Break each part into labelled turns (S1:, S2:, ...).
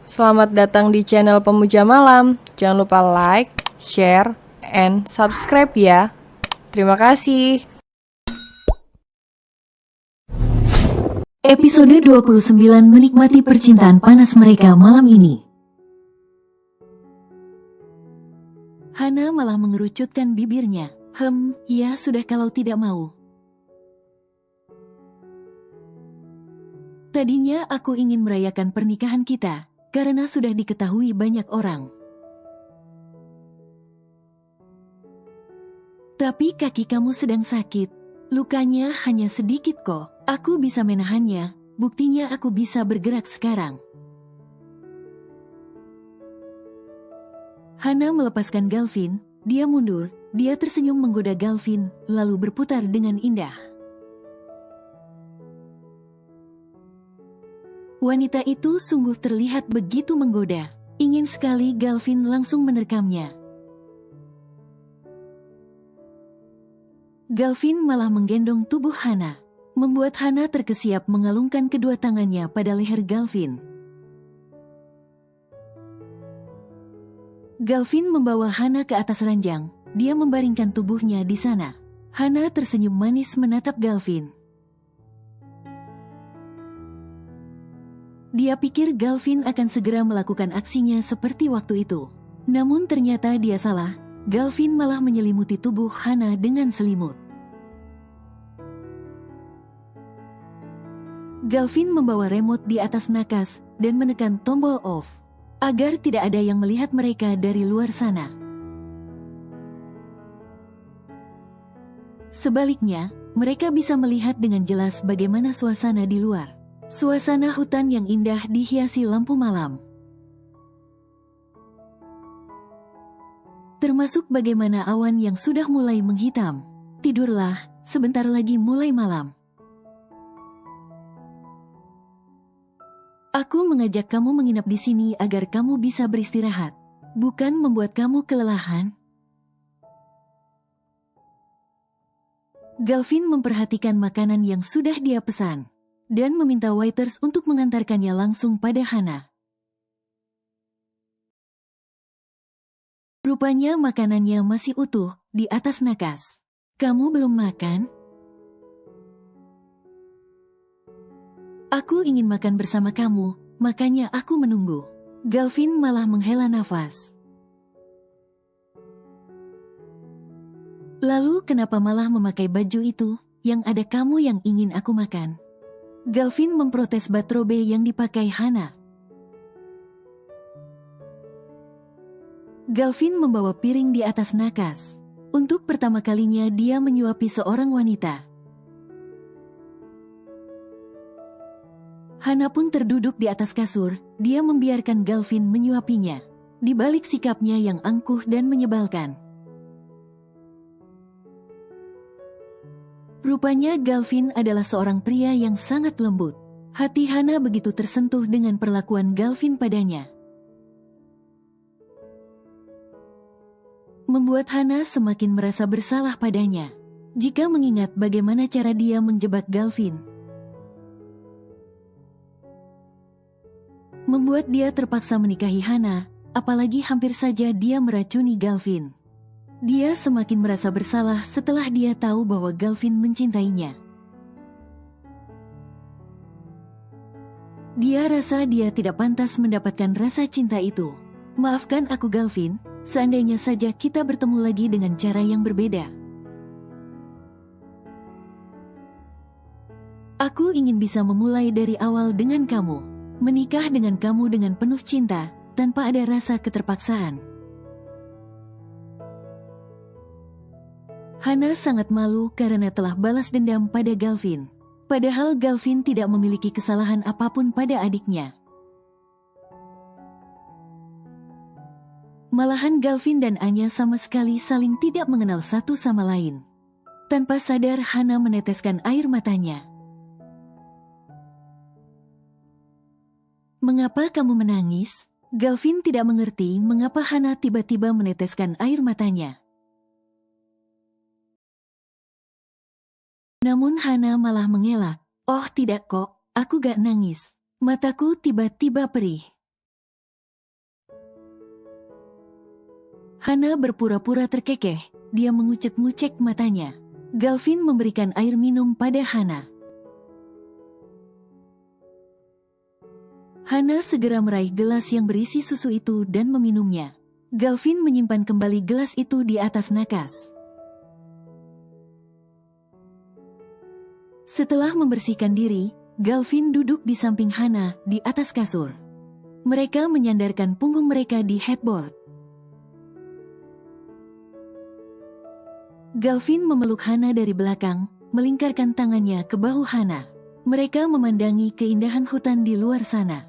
S1: Selamat datang di channel Pemuja Malam. Jangan lupa like, share, and subscribe ya. Terima kasih.
S2: Episode 29 menikmati percintaan panas mereka malam ini. Hana malah mengerucutkan bibirnya. Ya sudah kalau tidak mau. Tadinya aku ingin merayakan pernikahan kita, karena sudah diketahui banyak orang. Tapi kaki kamu sedang sakit. Lukanya hanya sedikit kok. Aku bisa menahannya, buktinya aku bisa bergerak sekarang. Hana melepaskan Galvin, dia mundur, dia tersenyum menggoda Galvin, lalu berputar dengan indah. Wanita itu sungguh terlihat begitu menggoda, ingin sekali Galvin langsung menerkamnya. Galvin malah menggendong tubuh Hana, membuat Hana terkesiap mengalungkan kedua tangannya pada leher Galvin. Galvin membawa Hana ke atas ranjang, dia membaringkan tubuhnya di sana. Hana tersenyum manis menatap Galvin. Dia pikir Galvin akan segera melakukan aksinya seperti waktu itu. Namun ternyata dia salah, Galvin malah menyelimuti tubuh Hana dengan selimut. Galvin membawa remote di atas nakas dan menekan tombol off, agar tidak ada yang melihat mereka dari luar sana. Sebaliknya, mereka bisa melihat dengan jelas bagaimana suasana di luar. Suasana hutan yang indah dihiasi lampu malam. Termasuk bagaimana awan yang sudah mulai menghitam. Tidurlah, sebentar lagi mulai malam. Aku mengajak kamu menginap di sini agar kamu bisa beristirahat, bukan membuat kamu kelelahan. Galvin memperhatikan makanan yang sudah dia pesan, dan meminta waiters untuk mengantarkannya langsung pada Hana. Rupanya makanannya masih utuh di atas nakas. Kamu belum makan? Aku ingin makan bersama kamu, makanya aku menunggu. Galvin malah menghela nafas. Lalu kenapa malah memakai baju itu? Yang ada kamu yang ingin aku makan. Galvin memprotes batrobe yang dipakai Hana. Galvin membawa piring di atas nakas. Untuk pertama kalinya dia menyuapi seorang wanita. Hana pun terduduk di atas kasur, dia membiarkan Galvin menyuapinya. Di balik sikapnya yang angkuh dan menyebalkan. Rupanya Galvin adalah seorang pria yang sangat lembut. Hati Hana begitu tersentuh dengan perlakuan Galvin padanya. Membuat Hana semakin merasa bersalah padanya. Jika mengingat bagaimana cara dia menjebak Galvin. Membuat dia terpaksa menikahi Hana, apalagi hampir saja dia meracuni Galvin. Dia semakin merasa bersalah setelah dia tahu bahwa Galvin mencintainya. Dia rasa dia tidak pantas mendapatkan rasa cinta itu. Maafkan aku Galvin, seandainya saja kita bertemu lagi dengan cara yang berbeda. Aku ingin bisa memulai dari awal dengan kamu. Menikah dengan kamu dengan penuh cinta, tanpa ada rasa keterpaksaan. Hana sangat malu karena telah balas dendam pada Galvin. Padahal Galvin tidak memiliki kesalahan apapun pada adiknya. Malahan Galvin dan Anya sama sekali saling tidak mengenal satu sama lain. Tanpa sadar Hana meneteskan air matanya. Mengapa kamu menangis? Galvin tidak mengerti mengapa Hana tiba-tiba meneteskan air matanya. Namun Hana malah mengelak. Oh tidak kok, aku gak nangis. Mataku tiba-tiba perih. Hana berpura-pura terkekeh, dia mengucek-ngucek matanya. Galvin memberikan air minum pada Hana. Hana segera meraih gelas yang berisi susu itu dan meminumnya. Galvin menyimpan kembali gelas itu di atas nakas. Setelah membersihkan diri, Galvin duduk di samping Hana di atas kasur. Mereka menyandarkan punggung mereka di headboard. Galvin memeluk Hana dari belakang, melingkarkan tangannya ke bahu Hana. Mereka memandangi keindahan hutan di luar sana.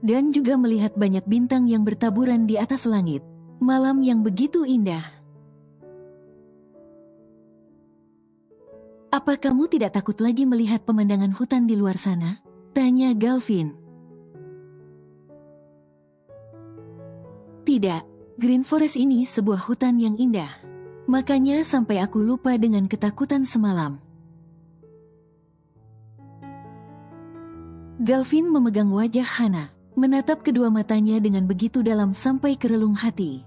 S2: Dan juga melihat banyak bintang yang bertaburan di atas langit. Malam yang begitu indah. Apa kamu tidak takut lagi melihat pemandangan hutan di luar sana? Tanya Galvin. Tidak, Green Forest ini sebuah hutan yang indah. Makanya sampai aku lupa dengan ketakutan semalam. Galvin memegang wajah Hana, menatap kedua matanya dengan begitu dalam sampai ke relung hati.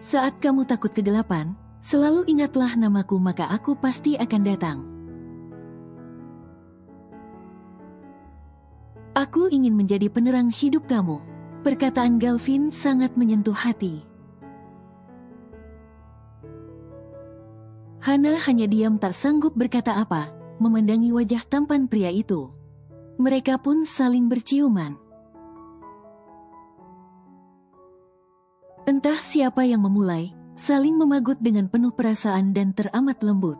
S2: Saat kamu takut kegelapan, selalu ingatlah namaku maka aku pasti akan datang. Aku ingin menjadi penerang hidup kamu. Perkataan Galvin sangat menyentuh hati. Hana hanya diam tak sanggup berkata apa, memandangi wajah tampan pria itu. Mereka pun saling berciuman. Entah siapa yang memulai, saling memagut dengan penuh perasaan dan teramat lembut.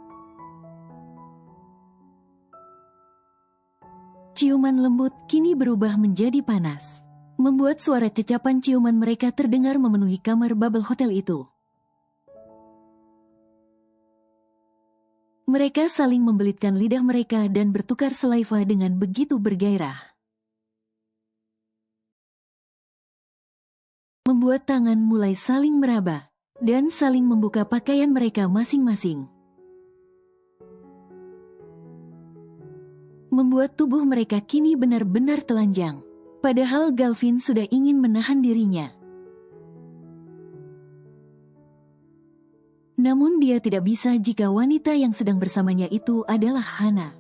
S2: Ciuman lembut kini berubah menjadi panas, membuat suara cecapan ciuman mereka terdengar memenuhi kamar bubble hotel itu. Mereka saling membelitkan lidah mereka dan bertukar saliva dengan begitu bergairah. Membuat tangan mulai saling meraba dan saling membuka pakaian mereka masing-masing. Membuat tubuh mereka kini benar-benar telanjang. Padahal Galvin sudah ingin menahan dirinya. Namun dia tidak bisa jika wanita yang sedang bersamanya itu adalah Hana.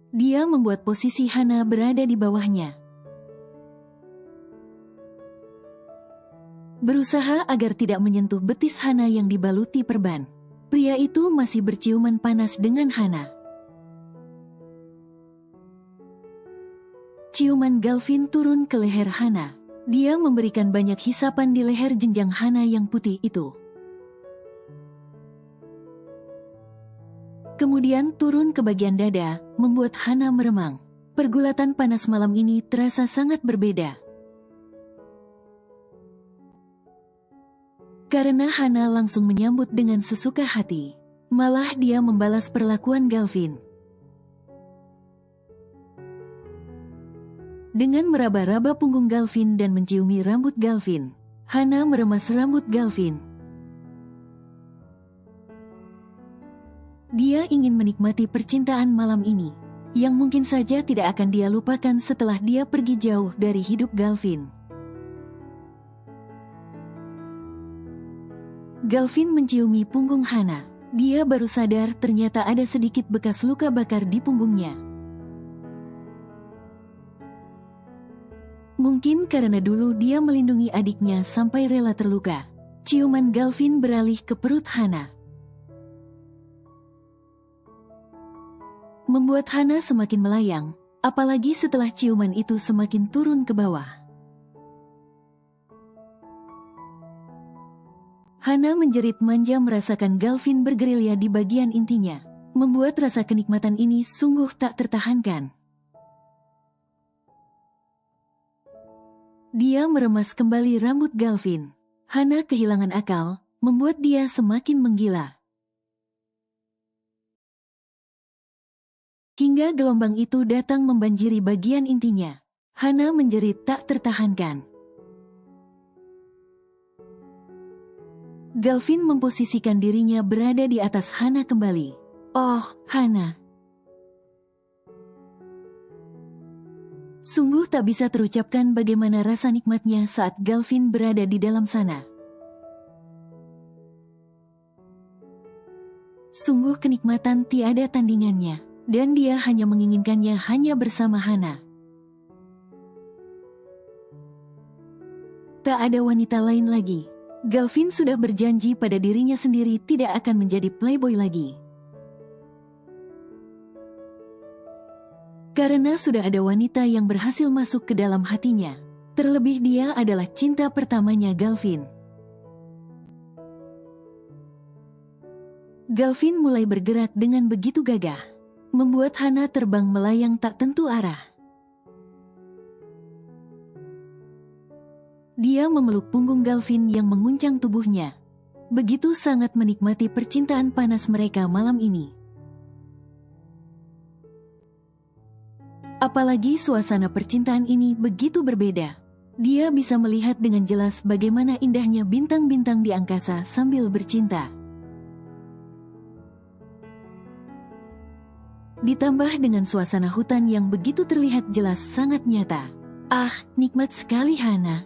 S2: Dia membuat posisi Hana berada di bawahnya. Berusaha agar tidak menyentuh betis Hana yang dibaluti perban. Pria itu masih berciuman panas dengan Hana. Ciuman Galvin turun ke leher Hana. Dia memberikan banyak hisapan di leher jenjang Hana yang putih itu. Kemudian turun ke bagian dada, membuat Hana meremang. Pergulatan panas malam ini terasa sangat berbeda. Karena Hana langsung menyambut dengan sesuka hati. Malah dia membalas perlakuan Galvin. Dengan meraba-raba punggung Galvin dan menciumi rambut Galvin, Hana meremas rambut Galvin. Dia ingin menikmati percintaan malam ini, yang mungkin saja tidak akan dia lupakan setelah dia pergi jauh dari hidup Galvin. Galvin menciumi punggung Hana. Dia baru sadar ternyata ada sedikit bekas luka bakar di punggungnya. Mungkin karena dulu dia melindungi adiknya sampai rela terluka. Ciuman Galvin beralih ke perut Hana. Membuat Hana semakin melayang, apalagi setelah ciuman itu semakin turun ke bawah. Hana menjerit manja merasakan Galvin bergerilya di bagian intinya, membuat rasa kenikmatan ini sungguh tak tertahankan. Dia meremas kembali rambut Galvin. Hana kehilangan akal, membuat dia semakin menggila. Hingga gelombang itu datang membanjiri bagian intinya. Hana menjerit tak tertahankan. Galvin memposisikan dirinya berada di atas Hana kembali. Oh, Hana. Sungguh tak bisa terucapkan bagaimana rasa nikmatnya saat Galvin berada di dalam sana. Sungguh kenikmatan tiada tandingannya, dan dia hanya menginginkannya hanya bersama Hana. Tak ada wanita lain lagi. Galvin sudah berjanji pada dirinya sendiri tidak akan menjadi playboy lagi. Karena sudah ada wanita yang berhasil masuk ke dalam hatinya. Terlebih dia adalah cinta pertamanya Galvin. Galvin mulai bergerak dengan begitu gagah, membuat Hana terbang melayang tak tentu arah. Dia memeluk punggung Galvin yang menguncang tubuhnya. Begitu sangat menikmati percintaan panas mereka malam ini. Apalagi suasana percintaan ini begitu berbeda. Dia bisa melihat dengan jelas bagaimana indahnya bintang-bintang di angkasa sambil bercinta. Ditambah dengan suasana hutan yang begitu terlihat jelas sangat nyata. Ah, nikmat sekali Hana.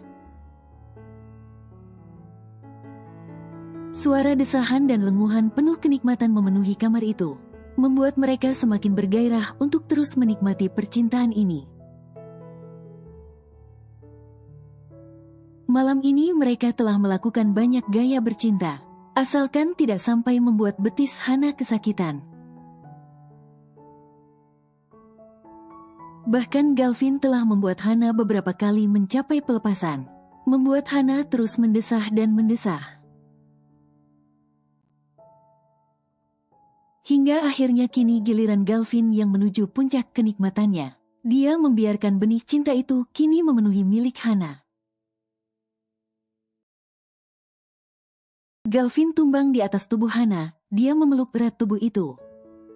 S2: Suara desahan dan lenguhan penuh kenikmatan memenuhi kamar itu, membuat mereka semakin bergairah untuk terus menikmati percintaan ini. Malam ini mereka telah melakukan banyak gaya bercinta, asalkan tidak sampai membuat betis Hana kesakitan. Bahkan Galvin telah membuat Hana beberapa kali mencapai pelepasan, membuat Hana terus mendesah dan mendesah. Hingga akhirnya kini giliran Galvin yang menuju puncak kenikmatannya. Dia membiarkan benih cinta itu kini memenuhi milik Hana. Galvin tumbang di atas tubuh Hana, dia memeluk erat tubuh itu.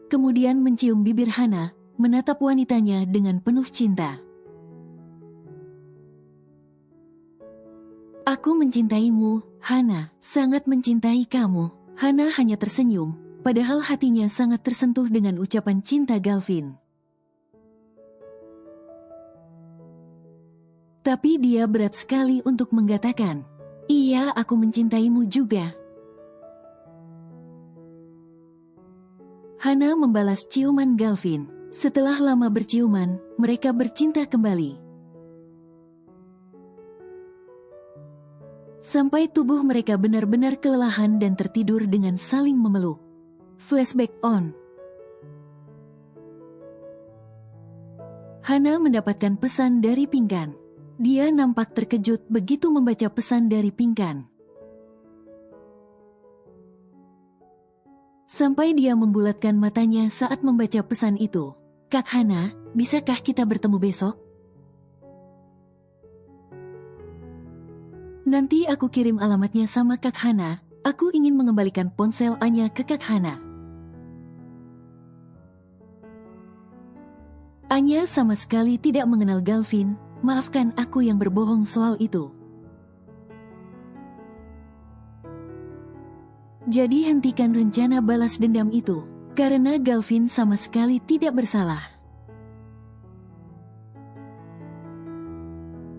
S2: Kemudian mencium bibir Hana, menatap wanitanya dengan penuh cinta. Aku mencintaimu, Hana, sangat mencintai kamu. Hana hanya tersenyum, padahal hatinya sangat tersentuh dengan ucapan cinta Galvin. Tapi dia berat sekali untuk mengatakan, "Iya, aku mencintaimu juga." Hana membalas ciuman Galvin. Setelah lama berciuman, mereka bercinta kembali. Sampai tubuh mereka benar-benar kelelahan dan tertidur dengan saling memeluk. Flashback on. Hana mendapatkan pesan dari Pinkan. Dia nampak terkejut begitu membaca pesan dari Pinkan. Sampai dia membulatkan matanya saat membaca pesan itu. "Kak Hana, bisakah kita bertemu besok? Nanti aku kirim alamatnya sama Kak Hana. Aku ingin mengembalikan ponsel Anya ke Kak Hana." Anya sama sekali tidak mengenal Galvin. Maafkan aku yang berbohong soal itu. Jadi hentikan rencana balas dendam itu, karena Galvin sama sekali tidak bersalah.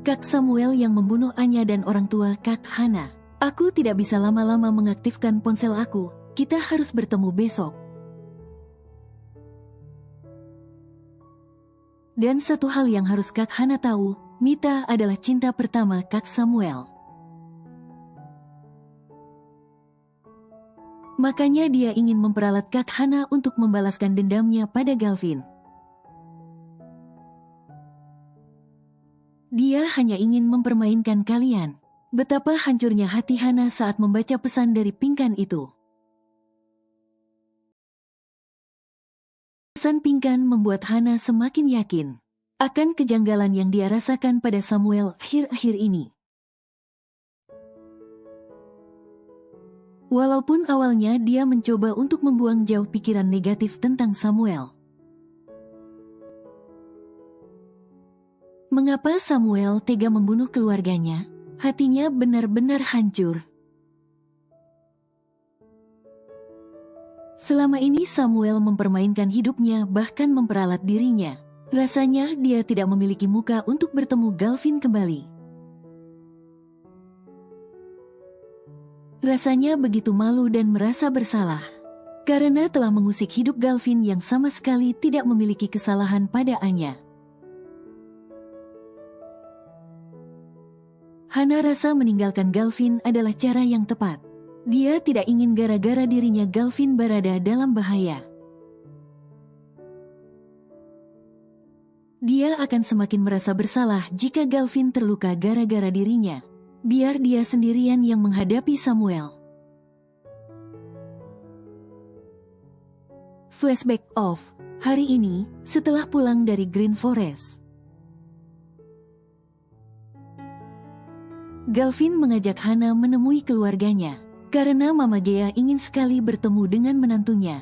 S2: Kak Samuel yang membunuh Anya dan orang tua Kak Hana. Aku tidak bisa lama-lama mengaktifkan ponsel aku. Kita harus bertemu besok. Dan satu hal yang harus Kak Hana tahu, Mita adalah cinta pertama Kak Samuel. Makanya dia ingin memperalat Kak Hana untuk membalaskan dendamnya pada Galvin. Dia hanya ingin mempermainkan kalian. Betapa hancurnya hati Hana saat membaca pesan dari Pinkan itu. Pesan Pinkan membuat Hana semakin yakin akan kejanggalan yang dia rasakan pada Samuel akhir-akhir ini. Walaupun awalnya dia mencoba untuk membuang jauh pikiran negatif tentang Samuel. Mengapa Samuel tega membunuh keluarganya? Hatinya benar-benar hancur. Selama ini Samuel mempermainkan hidupnya, bahkan memperalat dirinya. Rasanya dia tidak memiliki muka untuk bertemu Galvin kembali. Rasanya begitu malu dan merasa bersalah karena telah mengusik hidup Galvin yang sama sekali tidak memiliki kesalahan pada Anya. Hana rasa meninggalkan Galvin adalah cara yang tepat. Dia tidak ingin gara-gara dirinya Galvin berada dalam bahaya. Dia akan semakin merasa bersalah jika Galvin terluka gara-gara dirinya. Biar dia sendirian yang menghadapi Samuel. Flashback off. Hari ini, setelah pulang dari Green Forest, Galvin mengajak Hana menemui keluarganya karena Mama Gea ingin sekali bertemu dengan menantunya.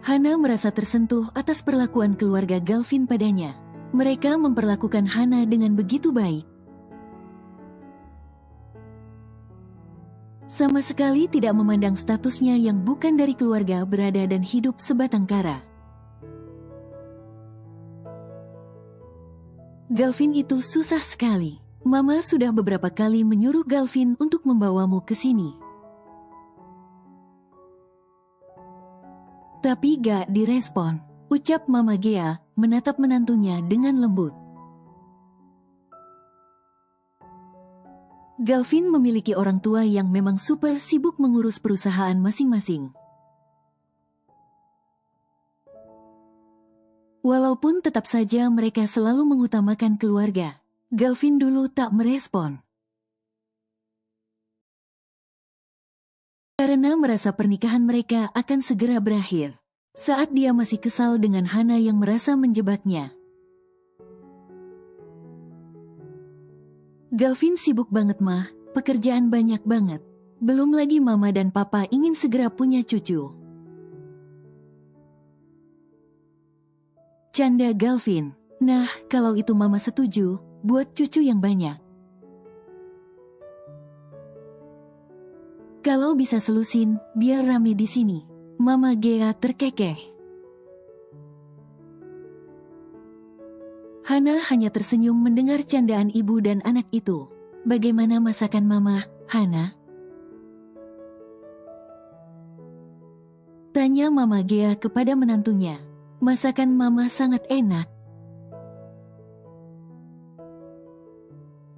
S2: Hana merasa tersentuh atas perlakuan keluarga Galvin padanya. Mereka memperlakukan Hana dengan begitu baik. Sama sekali tidak memandang statusnya yang bukan dari keluarga berada dan hidup sebatang kara. Galvin itu susah sekali. Mama sudah beberapa kali menyuruh Galvin untuk membawamu ke sini. Tapi gak direspon. Ucap Mama Gea, menatap menantunya dengan lembut. Galvin memiliki orang tua yang memang super sibuk mengurus perusahaan masing-masing. Walaupun tetap saja mereka selalu mengutamakan keluarga, Galvin dulu tak merespon. Karena merasa pernikahan mereka akan segera berakhir. Saat dia masih kesal dengan Hana yang merasa menjebaknya. Galvin sibuk banget mah, pekerjaan banyak banget. Belum lagi mama dan papa ingin segera punya cucu. Canda Galvin. Nah, kalau itu mama setuju, buat cucu yang banyak. Kalau bisa selusin, biar rame di sini. Mama Gea terkekeh. Hana hanya tersenyum mendengar candaan ibu dan anak itu. Bagaimana masakan mama, Hana? Tanya Mama Gea kepada menantunya. Masakan mama sangat enak.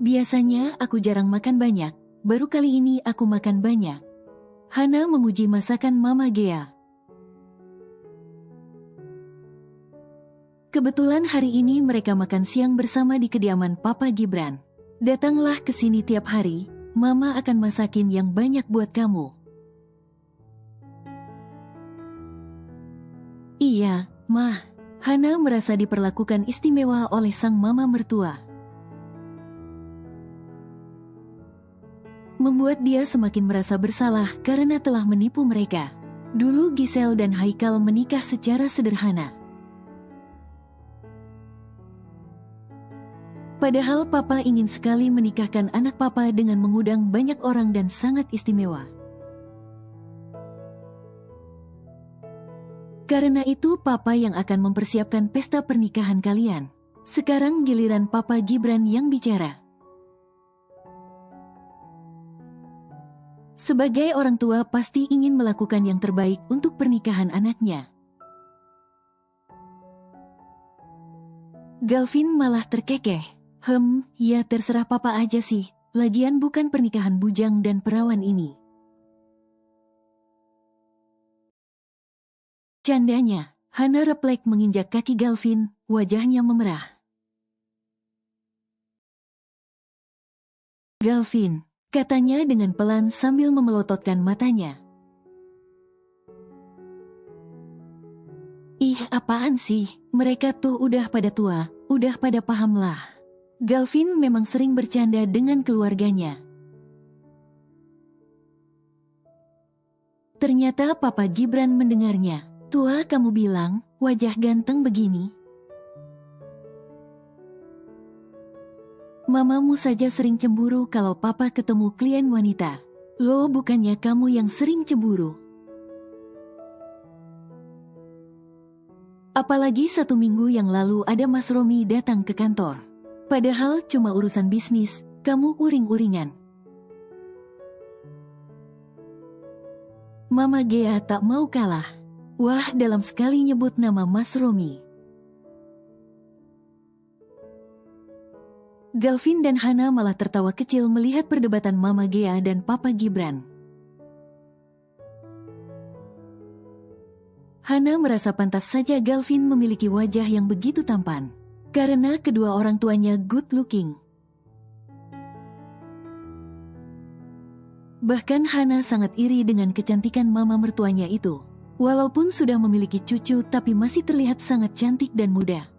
S2: Biasanya aku jarang makan banyak, baru kali ini aku makan banyak. Hana memuji masakan Mama Gea. Kebetulan hari ini mereka makan siang bersama di kediaman Papa Gibran. Datanglah ke sini tiap hari, Mama akan masakin yang banyak buat kamu. Iya, Mah. Hana merasa diperlakukan istimewa oleh sang mama mertua. Membuat dia semakin merasa bersalah karena telah menipu mereka. Dulu Giselle dan Haikal menikah secara sederhana. Padahal papa ingin sekali menikahkan anak papa dengan mengundang banyak orang dan sangat istimewa. Karena itu papa yang akan mempersiapkan pesta pernikahan kalian. Sekarang giliran Papa Gibran yang bicara. Sebagai orang tua pasti ingin melakukan yang terbaik untuk pernikahan anaknya. Galvin malah terkekeh. Ya terserah papa aja sih. Lagian bukan pernikahan bujang dan perawan ini. Candanya, Hana refleks menginjak kaki Galvin, wajahnya memerah. Galvin, katanya dengan pelan sambil memelototkan matanya. Ih, apaan sih? Mereka tuh udah pada tua, udah pada paham lah. Galvin memang sering bercanda dengan keluarganya. Ternyata Papa Gibran mendengarnya. Tua kamu bilang, wajah ganteng begini. Mamamu saja sering cemburu kalau papa ketemu klien wanita. Loh, bukannya kamu yang sering cemburu? Apalagi 1 minggu yang lalu ada Mas Romi datang ke kantor. Padahal cuma urusan bisnis, kamu uring-uringan. Mama Gea tak mau kalah. Wah, dalam sekali nyebut nama Mas Romi. Galvin dan Hana malah tertawa kecil melihat perdebatan Mama Gea dan Papa Gibran. Hana merasa pantas saja Galvin memiliki wajah yang begitu tampan, karena kedua orang tuanya good looking. Bahkan Hana sangat iri dengan kecantikan mama mertuanya itu. Walaupun sudah memiliki cucu tapi masih terlihat sangat cantik dan muda.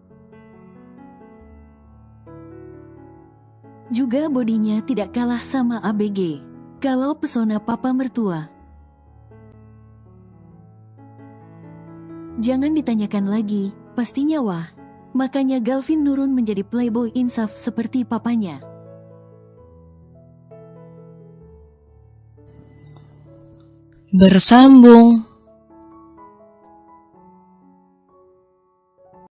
S2: Juga bodinya tidak kalah sama ABG. Kalau pesona papa mertua. Jangan ditanyakan lagi, pastinya wah. Makanya Galvin nurun menjadi playboy insaf seperti papanya.
S1: Bersambung.